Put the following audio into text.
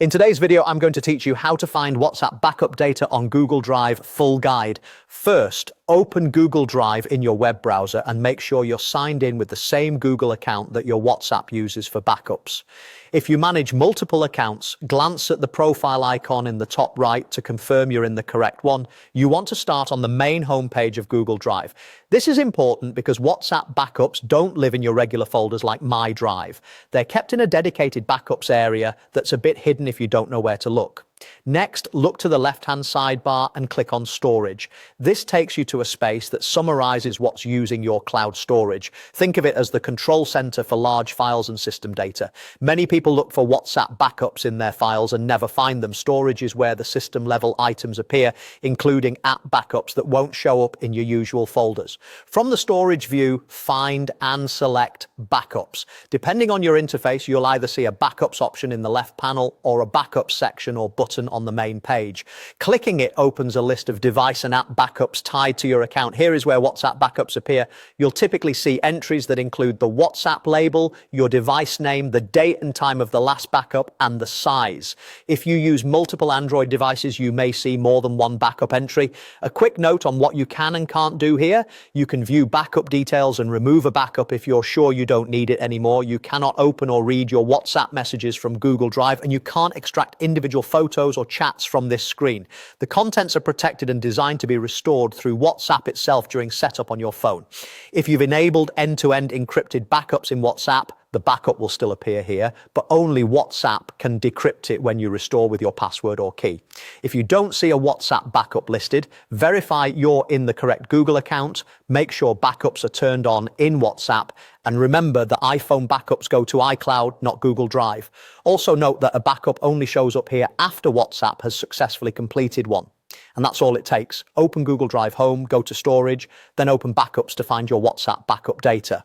In today's video, I'm going to teach you how to find WhatsApp backup data on Google Drive full guide. First, open Google Drive in your web browser and make sure you're signed in with the same Google account that your WhatsApp uses for backups. If you manage multiple accounts, glance at the profile icon in the top right to confirm you're in the correct one. You want to start on the main homepage of Google Drive. This is important because WhatsApp backups don't live in your regular folders like My Drive. They're kept in a dedicated backups area that's a bit hidden if you don't know where to look. Next, look to the left-hand sidebar and click on Storage. This takes you to a space that summarizes what's using your cloud storage. Think of it as the control center for large files and system data. Many people look for WhatsApp backups in their files and never find them. Storage is where the system-level items appear, including app backups that won't show up in your usual folders. From the storage view, find and select Backups. Depending on your interface, you'll either see a Backups option in the left panel or a Backups section or button on the main page. Clicking it opens a list of device and app backups tied to your account. Here is where WhatsApp backups appear. You'll typically see entries that include the WhatsApp label, your device name, the date and time of the last backup, and the size. If you use multiple Android devices, you may see more than one backup entry. A quick note on what you can and can't do here. You can view backup details and remove a backup if you're sure you don't need it anymore. You cannot open or read your WhatsApp messages from Google Drive, and you can't extract individual photos or chats from this screen. The contents are protected and designed to be restored through WhatsApp itself during setup on your phone. If you've enabled end-to-end encrypted backups in WhatsApp, the backup will still appear here, but only WhatsApp can decrypt it when you restore with your password or key. If you don't see a WhatsApp backup listed, verify you're in the correct Google account, make sure backups are turned on in WhatsApp, and remember that iPhone backups go to iCloud, not Google Drive. Also note that a backup only shows up here after WhatsApp has successfully completed one. And that's all it takes. Open Google Drive Home, go to Storage, then open Backups to find your WhatsApp backup data.